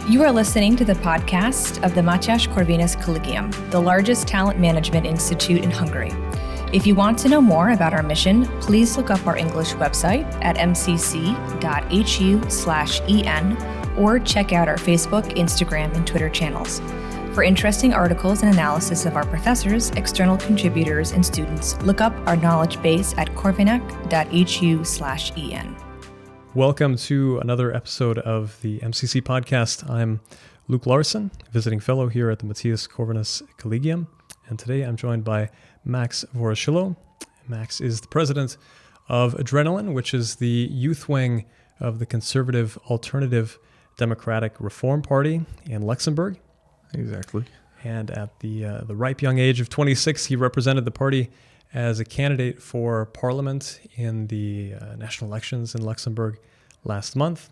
You are listening to the podcast of the Mathias Corvinus Collegium, the largest talent management institute in Hungary. If you want to know more about our mission, please look up our English website at mcc.hu/en or check out our Facebook, Instagram, and Twitter channels. For interesting articles and analysis of our professors, external contributors, and students, look up our knowledge base at corvinec.hu/en. Welcome to another episode of the MCC podcast. I'm Luke Larson, visiting fellow here at the Mathias Corvinus Collegium, and today I'm joined by Max Woroszylo. Max is the president of Adrenalin, which is the youth wing of the conservative Alternative Democratic Reform Party in Luxembourg. Exactly. And at the ripe young age of 26, he represented the party as a candidate for parliament in the national elections in Luxembourg last month.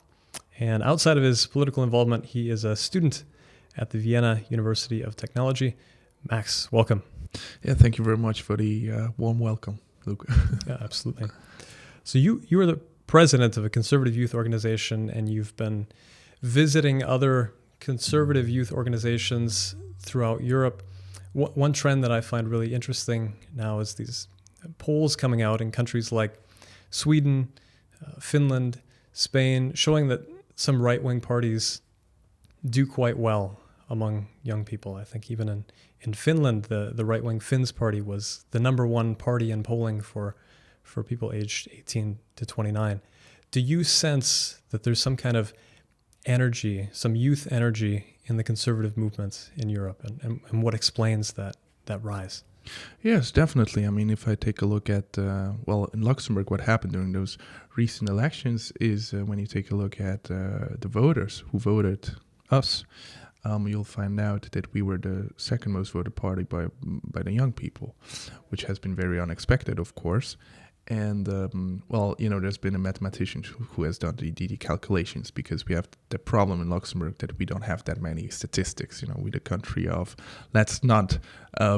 And outside of his political involvement, he is a student at the Vienna University of Technology. Max, welcome. Yeah, thank you very much for the warm welcome, Luke. Yeah, absolutely. So you are the president of a conservative youth organization, and you've been visiting other conservative youth organizations throughout Europe. One trend that I find really interesting now is these polls coming out in countries like Sweden, Finland, Spain, showing that some right-wing parties do quite well among young people. I think even in Finland, the right-wing Finns party was the number one party in polling for people aged 18 to 29. Do you sense that there's some kind of energy, some youth energy in the conservative movement in Europe, and what explains that rise? Yes, definitely. I mean, if I take a look at, in Luxembourg, what happened during those recent elections is when you take a look at the voters who voted us, you'll find out that we were the second most voted party by the young people, which has been very unexpected, of course. And, there's been a mathematician who has done the calculations, because we have the problem in Luxembourg that we don't have that many statistics. We're the country of, let's not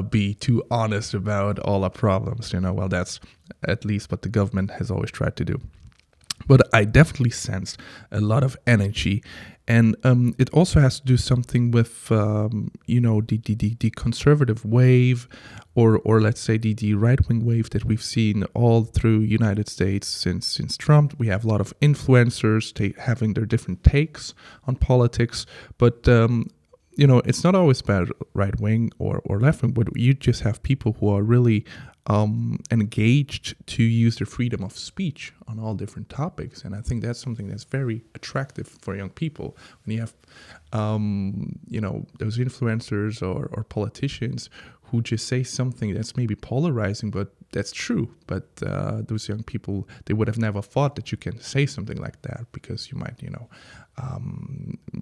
be too honest about all our problems. That's at least what the government has always tried to do. But I definitely sensed a lot of energy, and it also has to do something with the conservative wave, or let's say the right-wing wave that we've seen all through United States since Trump. We have a lot of influencers having their different takes on politics, but it's not always about right-wing or left-wing, but you just have people who are really engaged to use their freedom of speech on all different topics. And I think that's something that's very attractive for young people. When you have, those influencers or politicians who just say something that's maybe polarizing, but that's true. But those young people, they would have never thought that you can say something like that, because you might,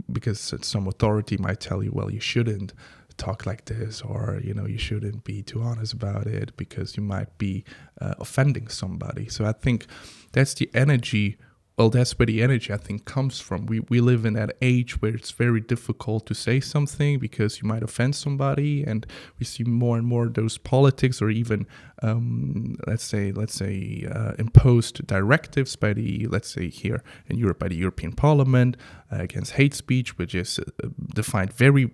because some authority might tell you, well, you shouldn't talk like this, or you shouldn't be too honest about it because you might be offending somebody. So I think that's the energy. Well, that's where the energy, I think, comes from. We live in that age where it's very difficult to say something because you might offend somebody, and we see more and more those politics, or even let's say imposed directives by let's say here in Europe, by the European Parliament against hate speech, which is defined very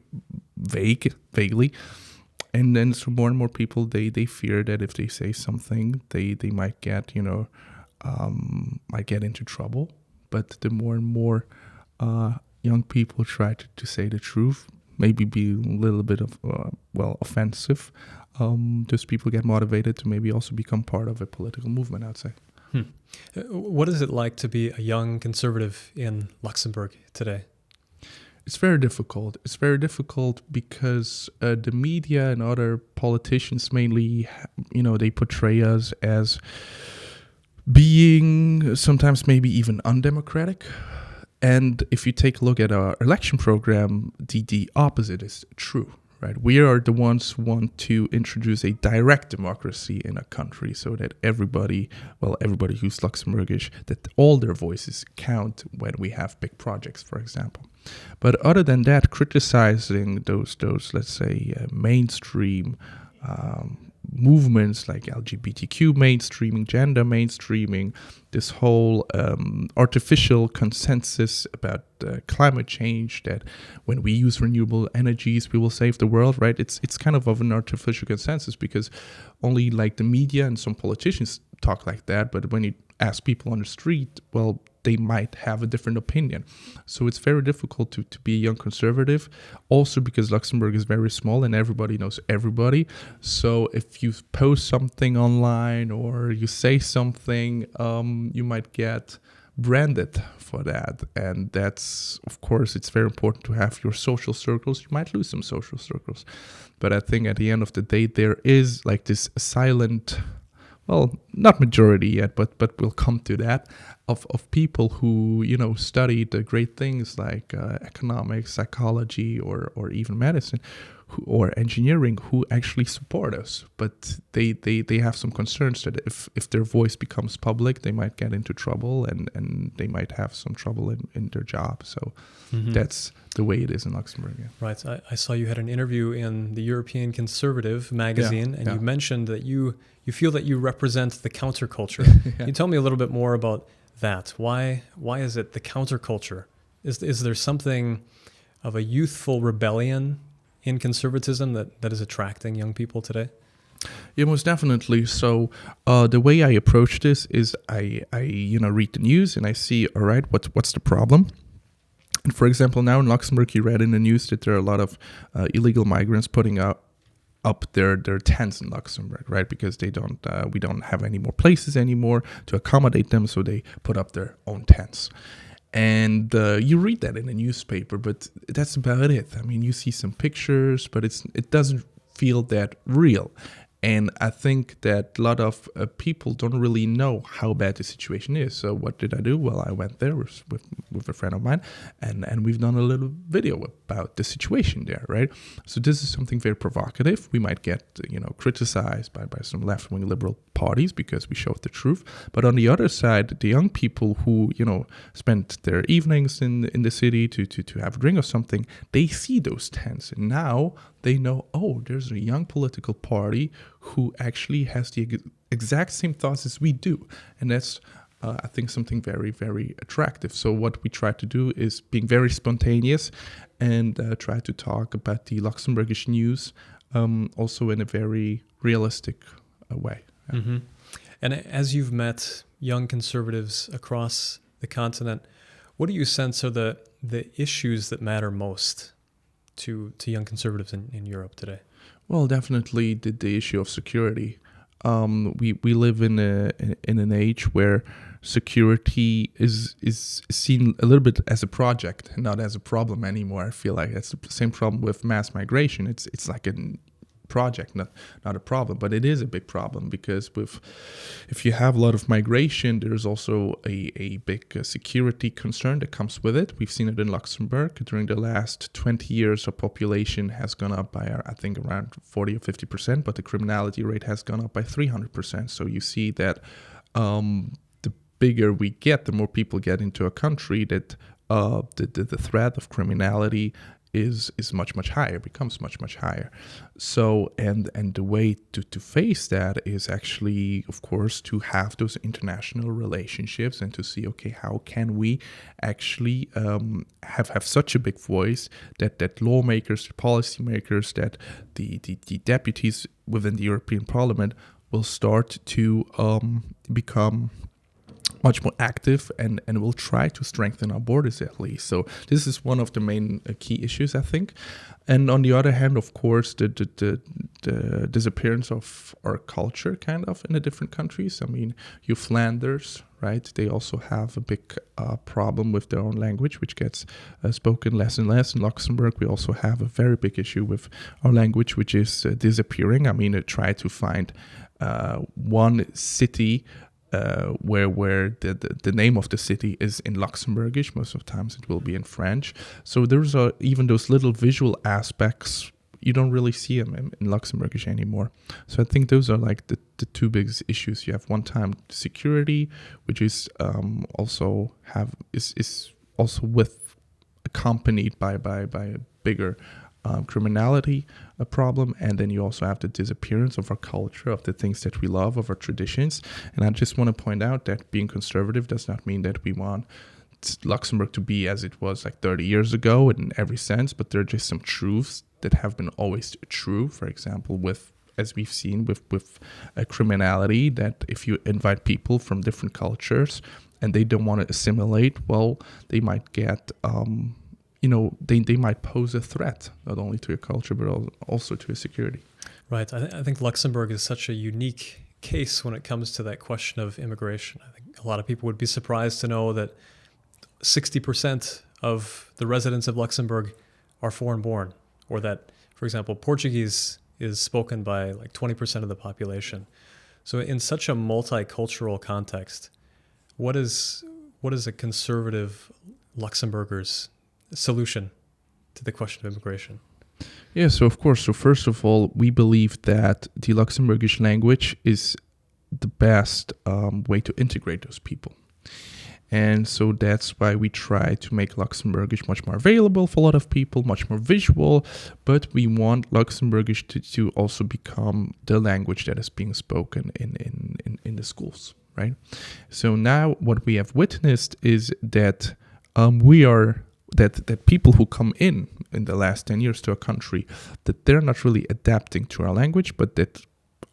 vaguely. And then so more and more people, they fear that if they say something, they might get might get into trouble. But the more and more young people try to say the truth, maybe be a little bit of offensive, those people get motivated to maybe also become part of a political movement, I'd say. What is it like to be a young conservative in Luxembourg today? It's very difficult. It's very difficult because the media and other politicians mainly, they portray us as being sometimes maybe even undemocratic. And if you take a look at our election program, the opposite is true, right? We are the ones who want to introduce a direct democracy in a country, so that everybody who's Luxembourgish, that all their voices count when we have big projects, for example. But other than that, criticizing those let's say mainstream movements like LGBTQ mainstreaming, gender mainstreaming, this whole artificial consensus about climate change, that when we use renewable energies, we will save the world, right? It's kind of an artificial consensus, because only like the media and some politicians talk like that. But when you ask people on the street, well, they might have a different opinion. So it's very difficult to be a young conservative, also because Luxembourg is very small and everybody knows everybody. So if you post something online or you say something, you might get branded for that. And that's, of course, it's very important to have your social circles. You might lose some social circles. But I think at the end of the day, there is like this silent, well, not majority yet, but we'll come to that, of people who, you know, studied great things like economics, psychology, or even medicine, or engineering, who actually support us. But they have some concerns that if their voice becomes public, they might get into trouble, and they might have some trouble in their job. So that's the way it is in Luxembourg. Yeah. Right. I saw you had an interview in the European Conservative magazine, and you mentioned that you feel that you represent the counterculture. Can you tell me a little bit more about that? Why is it the counterculture? Is there something of a youthful rebellion in conservatism that is attracting young people today? Yeah, most definitely. So the way I approach this is I read the news and I see, all right, what's the problem? And for example, now in Luxembourg, you read in the news that there are a lot of illegal migrants putting up their tents in Luxembourg, right? Because we don't have any more places anymore to accommodate them, so they put up their own tents. And you read that in the newspaper, but that's about it. I mean, you see some pictures, but it doesn't feel that real. And I think that a lot of people don't really know how bad the situation is. So what did I do? Well, I went there with a friend of mine, and we've done a little video about the situation there, right? So this is something very provocative. We might get criticized by some left-wing liberal parties because we showed the truth. But on the other side, the young people who spent their evenings in the city to have a drink or something, they see those tents, and now they know, oh, there's a young political party who actually has the exact same thoughts as we do. And that's, I think, something very, very attractive. So what we try to do is being very spontaneous and try to talk about the Luxembourgish news also in a very realistic way. Mm-hmm. And as you've met young conservatives across the continent, what do you sense are the issues that matter most to young conservatives in Europe today? Well, definitely the issue of security. We live in an age where security is seen a little bit as a project, not as a problem anymore. I feel like it's the same problem with mass migration. It's like a project, not a problem, but it is a big problem, because if you have a lot of migration, there's also a big security concern that comes with it. We've seen it in Luxembourg. During the last 20 years, our population has gone up by, I think, around 40 or 50%, but the criminality rate has gone up by 300%. So you see that the bigger we get, the more people get into a country, that the threat of criminality is much higher, becomes much higher. So and the way to face that is actually, of course, to have those international relationships and to see, okay, how can we actually have such a big voice that lawmakers, policymakers, that the deputies within the European Parliament will start to become much more active and will try to strengthen our borders at least. So this is one of the main key issues, I think. And on the other hand, of course, the disappearance of our culture kind of in the different countries. I mean, you Flanders, right? They also have a big problem with their own language, which gets spoken less and less. In Luxembourg, we also have a very big issue with our language, which is disappearing. I mean, I try to find one city where the name of the city is in Luxembourgish. Most of the times it will be in French. So there's even those little visual aspects, you don't really see them in Luxembourgish anymore. So I think those are like the two biggest issues. You have one time security, which is also accompanied by a bigger criminality a problem, and then you also have the disappearance of our culture, of the things that we love, of our traditions. And I just want to point out that being conservative does not mean that we want Luxembourg to be as it was like 30 years ago in every sense, but there are just some truths that have been always true. For example, with, as we've seen with criminality, that if you invite people from different cultures and they don't want to assimilate, well, they might get they might pose a threat, not only to your culture, but also to your security. Right. I think Luxembourg is such a unique case when it comes to that question of immigration. I think a lot of people would be surprised to know that 60% of the residents of Luxembourg are foreign-born, or that, for example, Portuguese is spoken by like 20% of the population. So in such a multicultural context, what is a conservative Luxembourger's solution to the question of immigration? Yeah, so of course, so first of all, we believe that the Luxembourgish language is the best way to integrate those people. And so that's why we try to make Luxembourgish much more available for a lot of people, much more visual, but we want Luxembourgish to also become the language that is being spoken in the schools, right? So now what we have witnessed is that that people who come in the last 10 years to a country, that they're not really adapting to our language, but that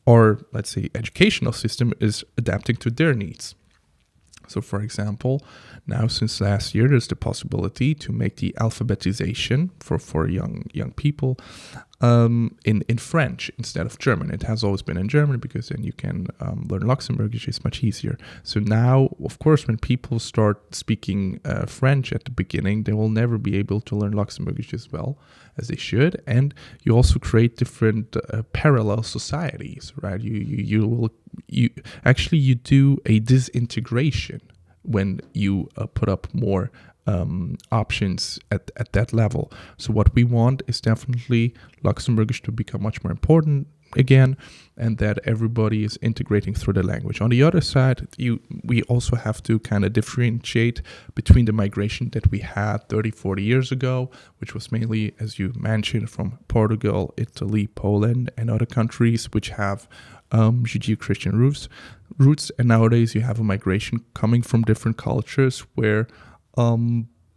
our, let's say, educational system is adapting to their needs. So, for example, now since last year, there's the possibility to make the alphabetization for young people in French instead of German. It has always been in German because then you can learn Luxembourgish. It's much easier. So now, of course, when people start speaking French at the beginning, they will never be able to learn Luxembourgish as well as they should. And you also create different parallel societies, right? You do a disintegration when you put up more options at that level. So what we want is definitely Luxembourgish to become much more important again, and that everybody is integrating through the language. On the other side, we also have to kind of differentiate between the migration that we had 30, 40 years ago, which was mainly, as you mentioned, from Portugal, Italy, Poland, and other countries which have Judeo-Christian roots. And nowadays you have a migration coming from different cultures where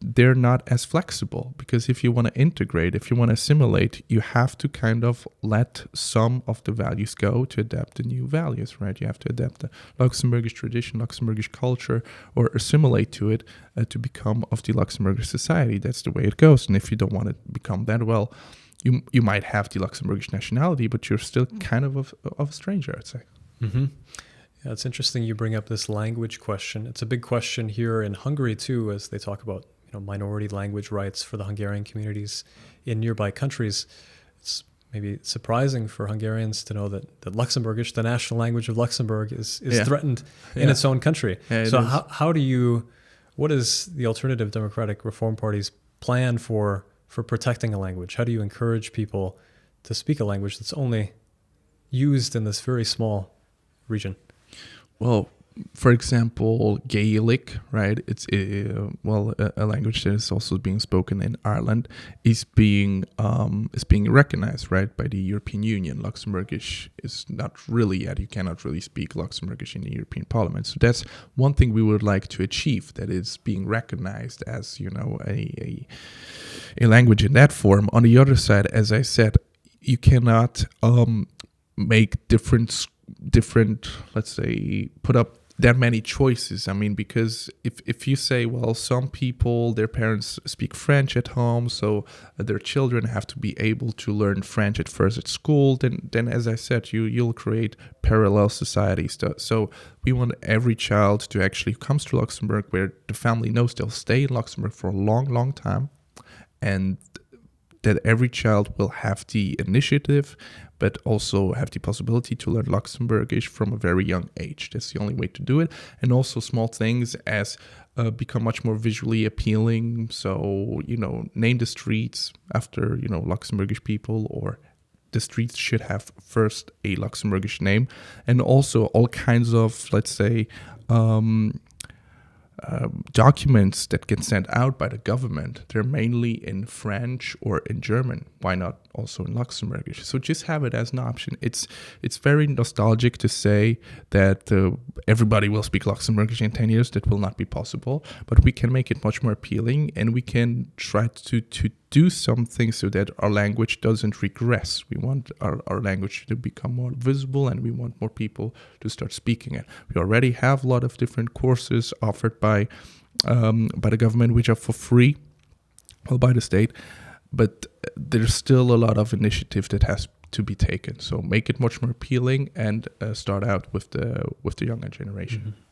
they're not as flexible, because if you want to integrate, if you want to assimilate, you have to kind of let some of the values go to adapt the new values, right? You have to adapt the Luxembourgish tradition, Luxembourgish culture, or assimilate to it to become of the Luxembourgish society. That's the way it goes. And if you don't want to become that, well, you might have the Luxembourgish nationality, but you're still kind of a stranger, I'd say. Mm-hmm. Yeah, it's interesting you bring up this language question. It's a big question here in Hungary too, as they talk about minority language rights for the Hungarian communities in nearby countries. It's maybe surprising for Hungarians to know that Luxembourgish, the national language of Luxembourg, is threatened in its own country. Yeah, so what is the Alternative Democratic Reform Party's plan for protecting a language? How do you encourage people to speak a language that's only used in this very small region? Well, for example, Gaelic, right? It's a language that is also being spoken in Ireland, is being recognized, right, by the European Union. Luxembourgish is not really yet. You cannot really speak Luxembourgish in the European Parliament. So that's one thing we would like to achieve, that is being recognized as a language in that form. On the other side, as I said, you cannot make different, let's say, put up that many choices. I mean, because if you say, well, some people, their parents speak French at home, so their children have to be able to learn French at first at school, then as I said, you'll create parallel societies. So we want every child to actually come to Luxembourg where the family knows they'll stay in Luxembourg for a long, long time, and that every child will have the initiative, but also have the possibility to learn Luxembourgish from a very young age. That's the only way to do it. And also small things as become much more visually appealing. So, name the streets after, Luxembourgish people, or the streets should have first a Luxembourgish name. And also all kinds of, let's say, documents that get sent out by the government, they're mainly in French or in German. Why not also in Luxembourgish? So just have it as an option. It's very nostalgic to say that everybody will speak Luxembourgish in 10 years. That will not be possible, but we can make it much more appealing, and we can try to do something so that our language doesn't regress. We want our language to become more visible, and we want more people to start speaking it. We already have a lot of different courses offered by the government, which are for free, or by the state, but there's still a lot of initiative that has to be taken. So make it much more appealing, and start out with the younger generation. Mm-hmm.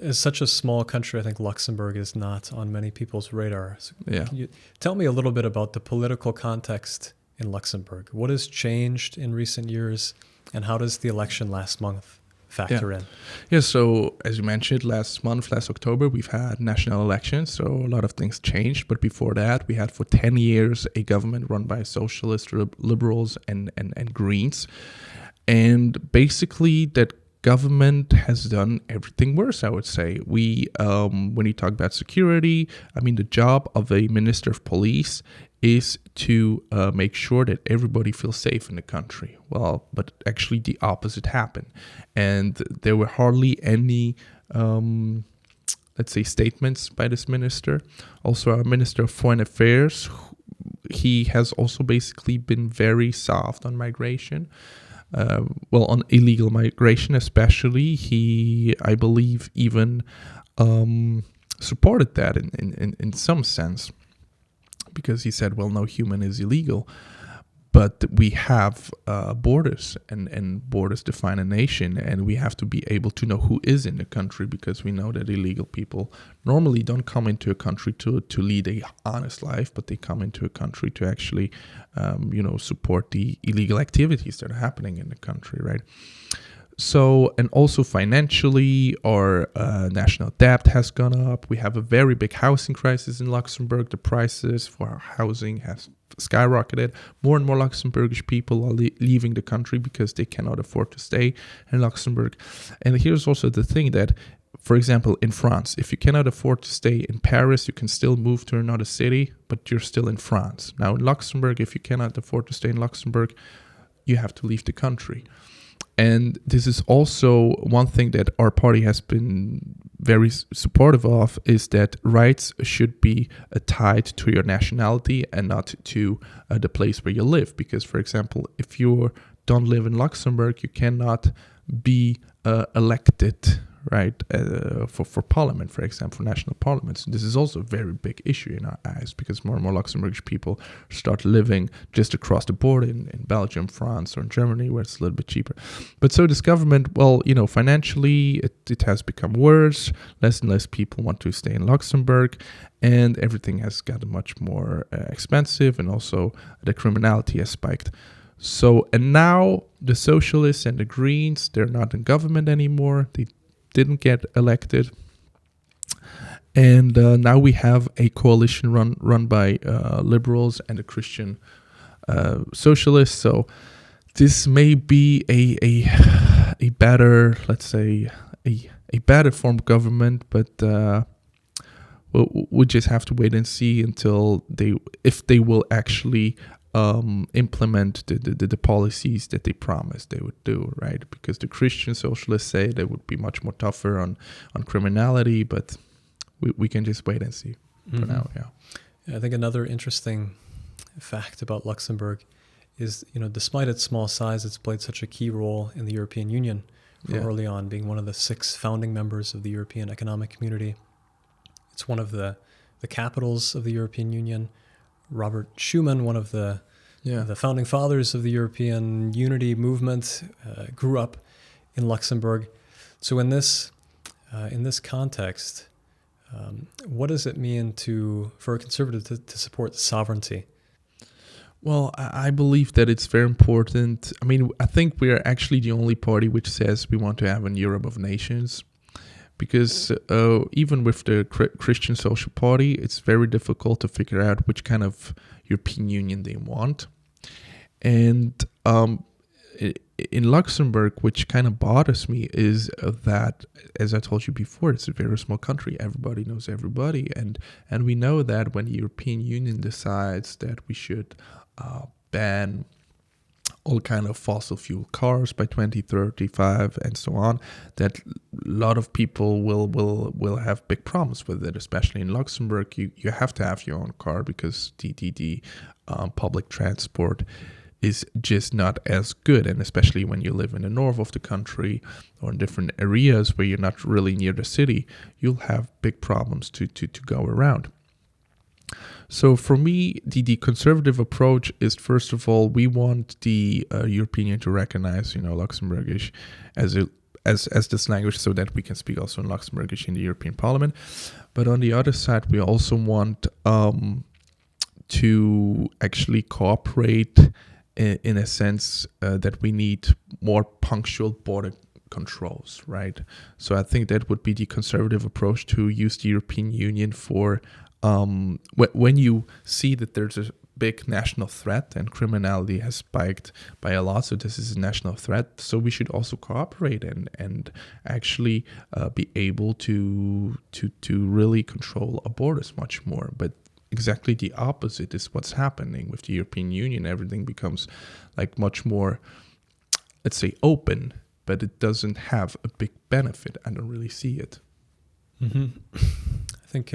As such a small country, I think Luxembourg is not on many people's radar. So can you tell me a little bit about the political context in Luxembourg? What has changed in recent years, and how does the election last month factor in? Yeah, so as you mentioned, last October, we've had national elections, so a lot of things changed. But before that, we had for 10 years a government run by socialists, liberals, and Greens. And basically that government has done everything worse, I would say. When you talk about security, I mean, the job of a minister of police is to make sure that everybody feels safe in the country. Well, but actually the opposite happened. And there were hardly any, let's say, statements by this minister. Also, our Minister of Foreign Affairs, he has also basically been very soft on migration. On illegal migration especially. He, I believe, even supported that in some sense, because he said, well, no human is illegal, but we have borders, and borders define a nation, and we have to be able to know who is in the country, because we know that illegal people normally don't come into a country to lead a honest life, but they come into a country to actually support the illegal activities that are happening in the country, right? So, and also financially, our national debt has gone up. We have a very big housing crisis in Luxembourg. The prices for our housing have skyrocketed. More and more Luxembourgish people are leaving the country because they cannot afford to stay in Luxembourg. And here's also the thing that, for example, in France, if you cannot afford to stay in Paris, you can still move to another city, but you're still in France. Now in Luxembourg, if you cannot afford to stay in Luxembourg, you have to leave the country. And this is also one thing that our party has been very supportive of, is that rights should be tied to your nationality and not to the place where you live. Because, for example, if you don't live in Luxembourg, you cannot be elected, right, for parliament, for example, for national parliaments. This is also a very big issue in our eyes, because more and more Luxembourgish people start living just across the border in Belgium, France, or in Germany, where it's a little bit cheaper. But so this government, financially, it has become worse. Less and less people want to stay in Luxembourg, and everything has gotten much more expensive, and also the criminality has spiked. So, and now the socialists and the Greens, they're not in government anymore. They didn't get elected, and now we have a coalition run by liberals and the Christian socialists. So this may be a better, let's say, a better form of government, but we'll just have to wait and see until if they will actually implement the policies that they promised they would do, right? Because the Christian socialists say they would be much more tougher on criminality, but we can just wait and see for now. I think another interesting fact about Luxembourg is, despite its small size, it's played such a key role in the European Union from early on, being one of the 6 founding members of the European Economic Community. It's one of the capitals of the European Union. Robert Schuman, one of the founding fathers of the European unity movement, grew up in Luxembourg. So in this context, what does it mean for a conservative to support sovereignty? Well, I believe that it's very important. I mean, I think we are actually the only party which says we want to have a Europe of nations. Because even with the Christian Social Party, it's very difficult to figure out which kind of European Union they want. And in Luxembourg, which kind of bothers me, is that, as I told you before, it's a very small country. Everybody knows everybody, and we know that when the European Union decides that we should ban all kind of fossil fuel cars by 2035 and so on, that a lot of people will have big problems with it, especially in Luxembourg. You have to have your own car because the public transport is just not as good, and especially when you live in the north of the country or in different areas where you're not really near the city, you'll have big problems to go around. So for me, the conservative approach is, first of all, we want the European Union to recognize, Luxembourgish as this language, so that we can speak also in Luxembourgish in the European Parliament. But on the other side, we also want to actually cooperate in a sense that we need more punctual border controls, right? So I think that would be the conservative approach, to use the European Union for when you see that there's a big national threat and criminality has spiked by a lot, so this is a national threat, so we should also cooperate and actually be able to really control our borders much more. But exactly the opposite is what's happening with the European Union. Everything becomes like much more, let's say, open, but it doesn't have a big benefit. I don't really see it. Mm-hmm. I think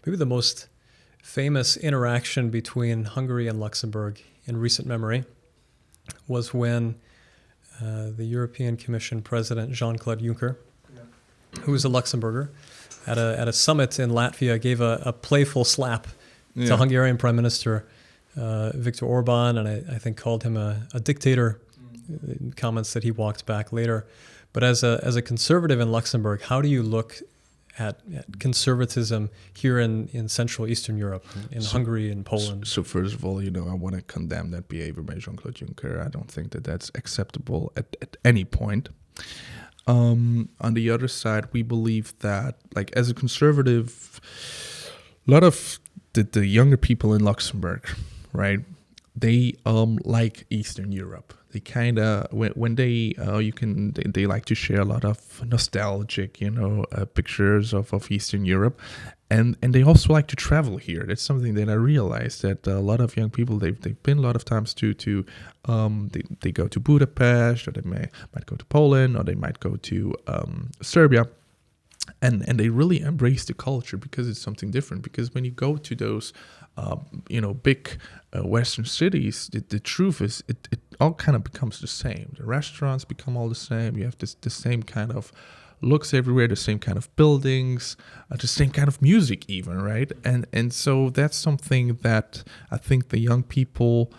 maybe the most famous interaction between Hungary and Luxembourg in recent memory was when the European Commission President Jean-Claude Juncker, who is a Luxembourger, at a summit in Latvia, gave a playful slap to Hungarian Prime Minister Viktor Orban, and I think called him a dictator, comments that he walked back later. But as a conservative in Luxembourg, how do you look at conservatism here in Central Eastern Europe, in Hungary and Poland? So first of all, I want to condemn that behavior by Jean-Claude Juncker. I don't think that that's acceptable at any point. On the other side, we believe that, like, as a conservative, a lot of the younger people in Luxembourg, right, they like Eastern Europe. They kind of, when they they like to share a lot of nostalgic, pictures of Eastern Europe, and they also like to travel here. That's something that I realized, that a lot of young people, they've been a lot of times to they go to Budapest, or they might go to Poland, or they might go to Serbia. And they really embrace the culture because it's something different. Because when you go to those, big Western cities, the truth is it all kind of becomes the same. The restaurants become all the same. You have the same kind of looks everywhere, the same kind of buildings, the same kind of music even, right? And so that's something that I think the young people,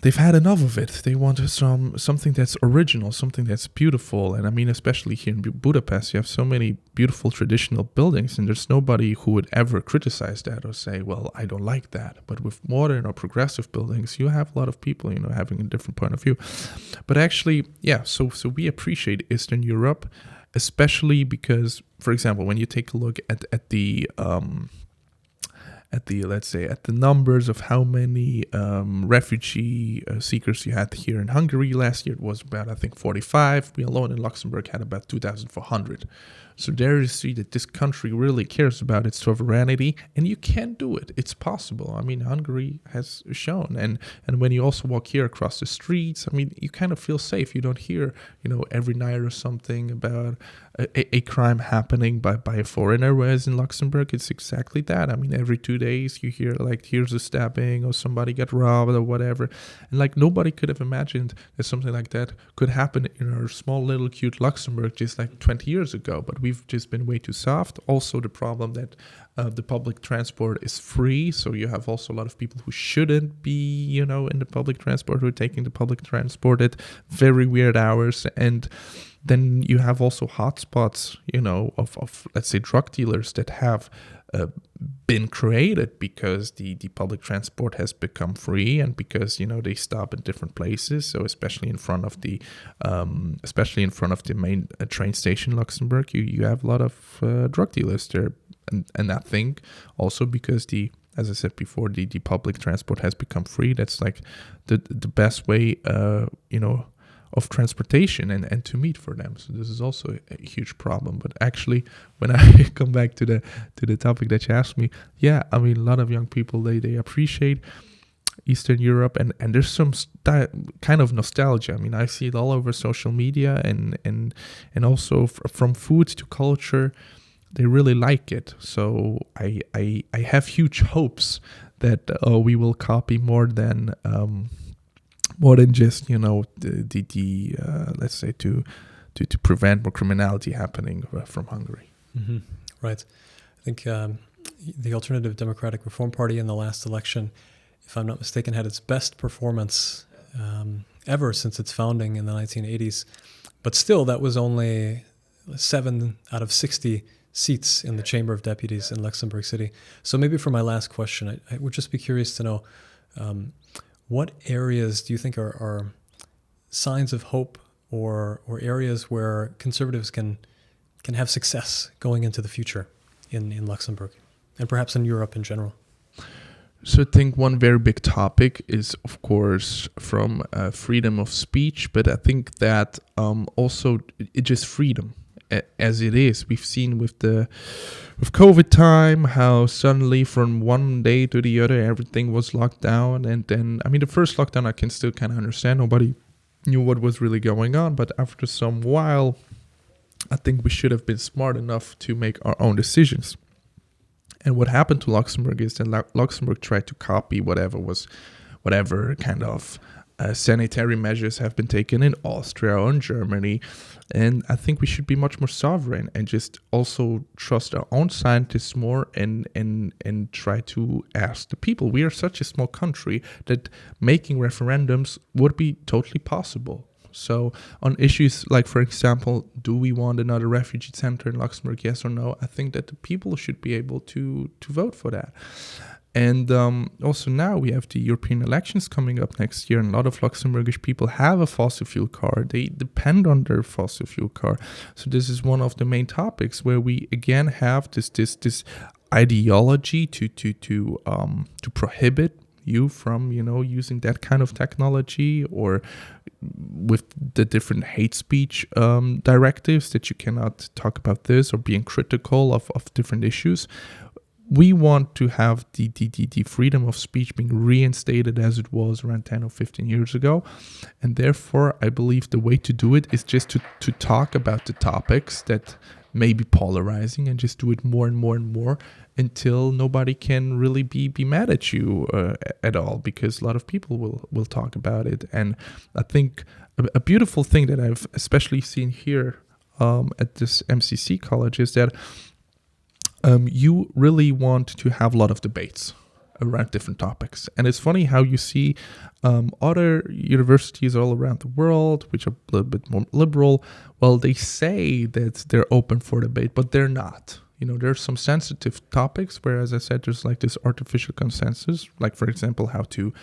they've had enough of it. They want something that's original, something that's beautiful. And I mean, especially here in Budapest, you have so many beautiful traditional buildings, and there's nobody who would ever criticize that or say, well, I don't like that. But with modern or progressive buildings, you have a lot of people, having a different point of view. But actually, so we appreciate Eastern Europe, especially because, for example, when you take a look at the numbers of how many refugee seekers you had here in Hungary last year, it was about, I think, 45. We alone in Luxembourg had about 2,400. So there you see that this country really cares about its sovereignty, and you can do it. It's possible. I mean, Hungary has shown. And when you also walk here across the streets, I mean, you kind of feel safe. You don't hear, every night or something about a crime happening by a foreigner, whereas in Luxembourg, it's exactly that. I mean, every 2 days you hear, like, here's a stabbing or somebody got robbed or whatever. And, like, nobody could have imagined that something like that could happen in our small little cute Luxembourg just like 20 years ago. But we've just been way too soft. Also, the problem that the public transport is free, so you have also a lot of people who shouldn't be, in the public transport, who are taking the public transport at very weird hours. And then you have also hotspots, of let's say drug dealers that have been created because the public transport has become free, and because they stop in different places. So especially in front of the main train station in Luxembourg, you have a lot of drug dealers there, and I think also because as I said before, the public transport has become free. That's like the best way transportation and to meet for them. So this is also a huge problem. But actually, when I come back to the topic that you asked me, yeah, I mean, a lot of young people, they appreciate Eastern Europe, and there's some kind of nostalgia. I mean, I see it all over social media, and also from food to culture, they really like it. So I have huge hopes that we will copy more than just, the let's say to prevent more criminality happening from Hungary. Mm-hmm. Right. I think the Alternative Democratic Reform Party in the last election, if I'm not mistaken, had its best performance ever since its founding in the 1980s. But still, that was only 7 out of 60 seats in the Chamber of Deputies in Luxembourg City. So maybe for my last question, I would just be curious to know, what areas do you think are signs of hope or areas where conservatives can have success going into the future in Luxembourg and perhaps in Europe in general? So I think one very big topic is, of course, from freedom of speech, but I think that also it's just freedom as it is. We've seen with COVID time how suddenly from one day to the other everything was locked down, and then, I mean, the first lockdown I can still kind of understand. Nobody knew what was really going on, but after some while, I think we should have been smart enough to make our own decisions. And what happened to Luxembourg is that Luxembourg tried to copy whatever kind of sanitary measures have been taken in Austria or in Germany. And I think we should be much more sovereign and just also trust our own scientists more and try to ask the people. We are such a small country that making referendums would be totally possible. So on issues like, for example, do we want another refugee center in Luxembourg, yes or no? I think that the people should be able to vote for that. And also now we have the European elections coming up next year, and a lot of Luxembourgish people have a fossil fuel car. They depend on their fossil fuel car. So this is one of the main topics where we again have this ideology to prohibit you from using that kind of technology, or with the different hate speech directives that you cannot talk about this or being critical of different issues. We want to have the freedom of speech being reinstated as it was around 10 or 15 years ago. And therefore, I believe the way to do it is just to talk about the topics that may be polarizing, and just do it more and more and more until nobody can really be mad at you at all, because a lot of people will talk about it. And I think a beautiful thing that I've especially seen here at this MCC college is that you really want to have a lot of debates around different topics. And it's funny how you see other universities all around the world, which are a little bit more liberal, well, they say that they're open for debate, but they're not. There's some sensitive topics where, as I said, there's like this artificial consensus, like, for example, how to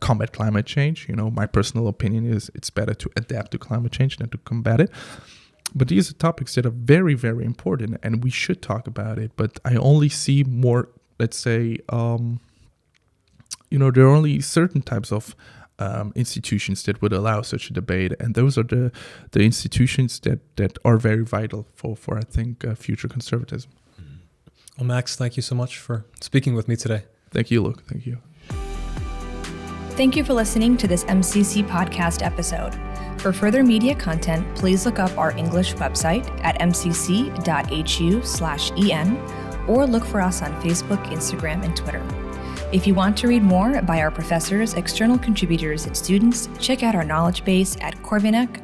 combat climate change. My personal opinion is it's better to adapt to climate change than to combat it. But these are topics that are very, very important, and we should talk about it. But I only see more, let's say, there are only certain types of institutions that would allow such a debate, and those are the institutions that are very vital for I think, future conservatism. Well, Max, thank you so much for speaking with me today. Thank you, Luke. Thank you. Thank you for listening to this MCC podcast episode. For further media content, please look up our English website at mcc.hu/en, or look for us on Facebook, Instagram, and Twitter. If you want to read more by our professors, external contributors, and students, check out our knowledge base at corvinec.hu/en.